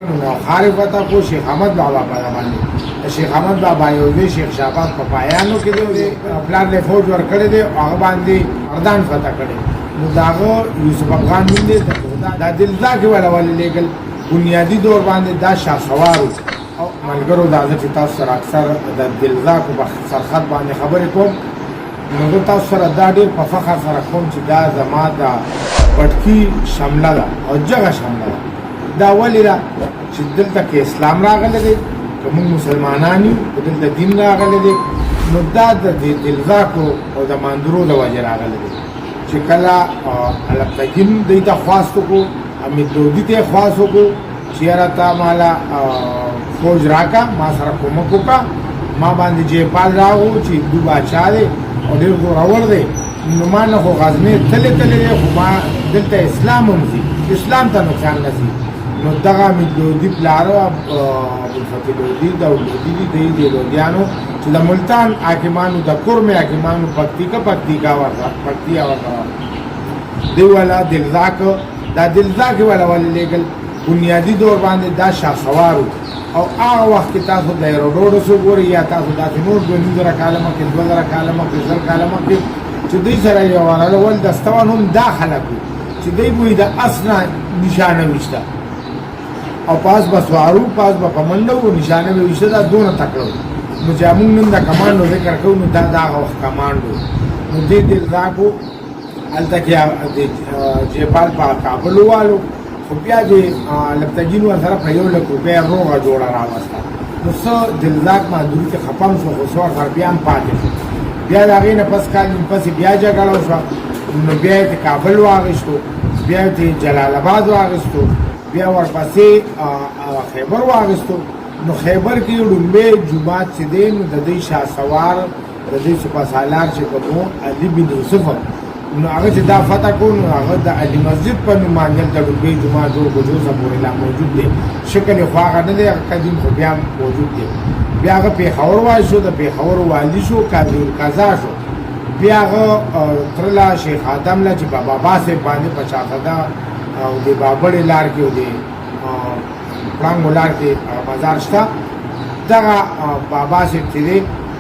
خارق وتا کو شیخ احمد بابا په باندې شیخ احمد بابا یو دی شیخ شاباس په پایانو کې دی خپل له فوج ور کړی دی هغه باندې اردان فتح کړی نو داغه یوسف افغان نوم دی دا دلزا کې ولا لګل بنیادی دور باندې دا شاه سوار او ملګرو دا چې تاسو سره اکثر د دلزا کو په سرحد باندې خبرې کوم نو تاسو سره دا ډېر په فخر سره کوم چې دا زما دا پټکی شامله ده او جګه شامله ده دا ولی را چې دلته کې اسلام راغلی دی که موږ مسلمانان یو دلته دین راغلی دی نو دا د دلزاکو او د ماندرو د وجې راغلی دی چې کله الپتګین دوی ته خواست وکړو امید لودي ته خواست وکړو چې یاره تا مالا فوج راکا ما سره کومک وکړه ما باندې جیپال راغو چې هندو بادشاه دی او ډېر زورور دی نو ما نه خو غزنې تللی دی خو ما دلته اسلام هم ځي اسلام ته نقصان نه ځي نو دغه امید لودي پلارو ابوالفتح لودي د لودي دی لودیانو چې د ملتان حاکمانو د کرم حاکمانو پکتیکا پکتیا ورته دی والا دلزاک دا دلزاک والا لګل بنیادی دور باندې دا شاه سوارو او هغه وخت کې تاسو د روډو سو ګوري یا تاسو د نور 2000 کاله مخکې 2000 کاله مخکې 1000 کاله مخکې چې دوی سره یو ورول دستوان هم داخله کو چې دوی بوی د اسنه نشانه وشته او پاس بسوارو پاس با کمانډو نشانه وشته دا دونه تکړه نو چې موږ نن دا کمانډو ذکر کوو نو دا وخت کمانډو نو دې راکو الته کې جیپال په کابل والو خو بیا دې لپتګین سره په یو لکه روپیا روغه جوړه راوسته نو څه دلزاک مادوري کې خپم شو خو څو غربیان پاتې بیا د هغې نه پس کال پسې بیا جګړه وشوه نو بیا یې کابل واخیستو بیا یې جلال آباد واخیستو بیا ورپسې خیبر واخیستو نو خیبر کې لومبۍ جومات چې دی نو د دوی شاه سوار د دوی سپهسالار چې کوم علي بن یوسف نو هغه چې دا فتح کړو نو هغه د علي مسجد په نوم باندې د لومبۍ جومات جوړ کړو اوسه پورې لا موجود دی شکل یې خو هغه نه دی هغه قدیم خو بیا موجود دی بیا هغه پېښور وایي شو د پېښور والي شو قاضي قضا شو بیا هغه ترلا شیخ آدم لا چې بابا صاحب باندې پچاته او د بابړې لار کې او د پړانګو لار کې مزار شته دغه بابا صاحب چې دی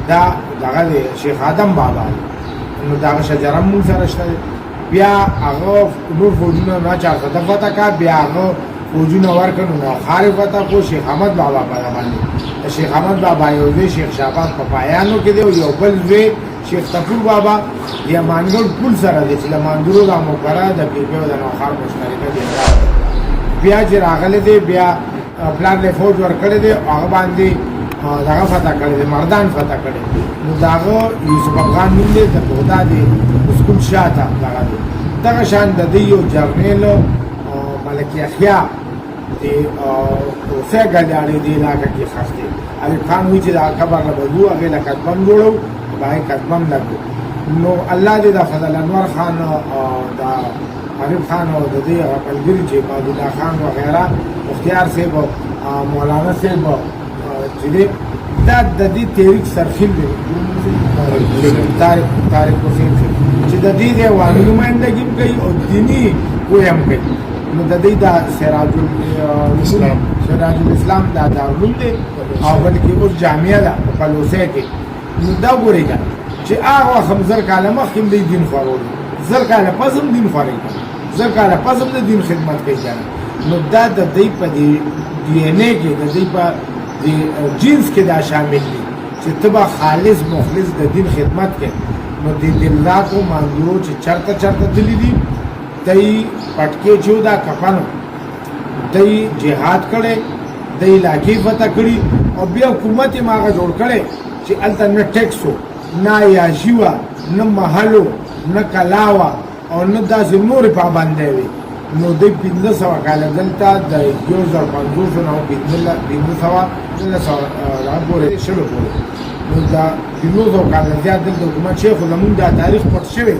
دا دغه د شیخ آدم بابا نو دغه شجره مونږ سره شته بیا هغه نور فوجونه نه چارته فتح کا بیا هغه فوجونه ورکړو نو خارق فتح کو شیخ احمد بابا په باندې شیخ احمد بابا یو دی شیخ شاباس په پایانو کې دی یو بل وی شیخ تفور بابا یا مانګل پل سره دی چې ماندرو د موکره د پیپو د نوخار مشترکه دی بیا چې راغلی دی بیا پلان له فوج ورکړی دی هغه باندې دغه فتح کړی دی مردان فتح کړی نو دغه یوسف افغان نوم دی د بغداد دی اسکول شاته دغه شان د دې یو جرنیل ملک یحیی دی اوسه ګاډي دی علاقه کې خاص دی ایوب خان وی چې دا خبر نه بدو هغه لکه بم جوړو باندې قدمم لګو نو الله دې دا فضل انور خان دا عارف خان او د دې خپلګری چې عبدالله خان وغیرہ اختیار صاحب مولانا صاحب چې دا د دې تاریخ سرخیل دی تاریخ حسین چې د دې د نمائندګي کوي او دینی ویم کوي نو د دې دا سراج الاسلام دا دارالعلوم دی او بلکې اوس جامعه ده په پلوسه کې نو دا ګورئ چې هغه هم زر کاله مخکې د دین خورول زر کاله پس هم دین خوري زر کاله پس هم د دین خدمت کوي نو دا د دې په دی ان اے کې د دې په جنس کې دا شامل دي چې تبا خالص مخلص د دین خدمت کوي نو د دلزاکو ماندرو چې چرته دلی دي دای پټکې جوړا کفنو دای جهاد کړي دای علاقې فتح کړي او بیا حکومت یې ماغه جوړ کړي چې الته نه ټیکسو نه یاجیوا نه محلو نه کلاوا او نه داسې نور پابندې وي نو د 1500 کال دلته د 2500 نو 1500 راپورې شروع کړو نو دا 1500 کال زیات د حکومت شیخ زمون دا تاریخ پټ شوی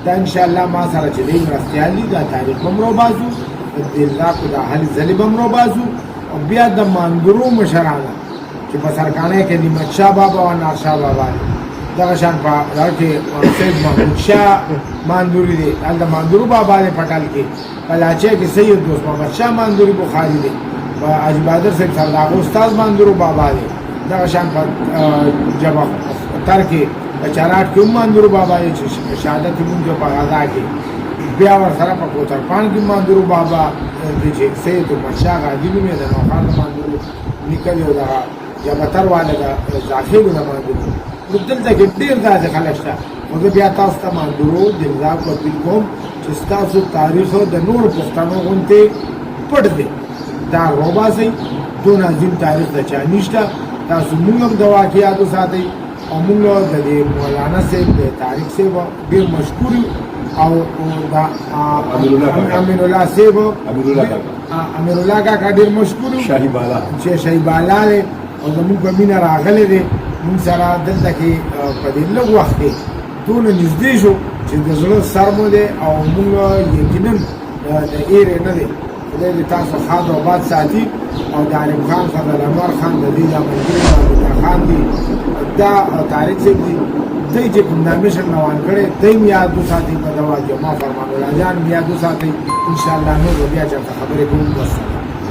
دا ان شاء الله ما سره چې دې مرستيالي دا تاریخ بمرو بازو د دلزاکو د اهل زلی بمرو بازو او بیا د ماندرو مشرانه چې په سرکانه کې نعمت شاه بابا او نار شاه بابا دغه شان په دغه کې سید محمود شاه ماندوري دی د ماندورو بابا په پټال کې پلاچه کې سید دوست محمد شاه ماندوري بخاري دی حاجي بهادر صاحب سره د هغه استاد مندرو بابا دی دغه شان په جبه تر کې چاراټ کې هم مندرو بابا دی چې شهادت مونږ په غزا کې بیا ورسره په کوترپان کې مندرو بابا دی چې سید مرشا غادي نومې د نوخان مندرو لیکلي او دغه جبهتر والا د ځاخلو نه مندرو نو دلته کې ډېر داسې خلک شته خو زه بیا تاسو ته مندرو جلزا اپیل کوم چې ستاسو تاریخ د نور پښتنو غوندې پټ دی دا روباسئ دون عظیم تاریخ د چا نشته تاسو مونږ هم د واقعاتو ساتئ او مونږ د دې مولانا صاحب د تاریخ صاحب ډېر مشهور او دا امین الله صاحب امیر الله کاکا ډېر مشهور شاهي بالا چې شاهي بالا دی او زموږ په مینه راغلی دی مونږ سره دلته کې په دې لږ وخت کې دونه نږدې شو چې د زړه سر مو دی او مونږ یقینا د ایرې نه دی خدای دې تاسو ښاد او باد ساتي او د عالم خان فضل انور خان د دې دا ملګري عبدالله خان دي دا طارق صاحب دي دوی چې کوم نامیشن روان کړی دوی مې یاد وساتئ په دوا کې ما فرمان الله جان مې یاد وساتئ انشاءالله نور بیا چېرته خبرې کوم.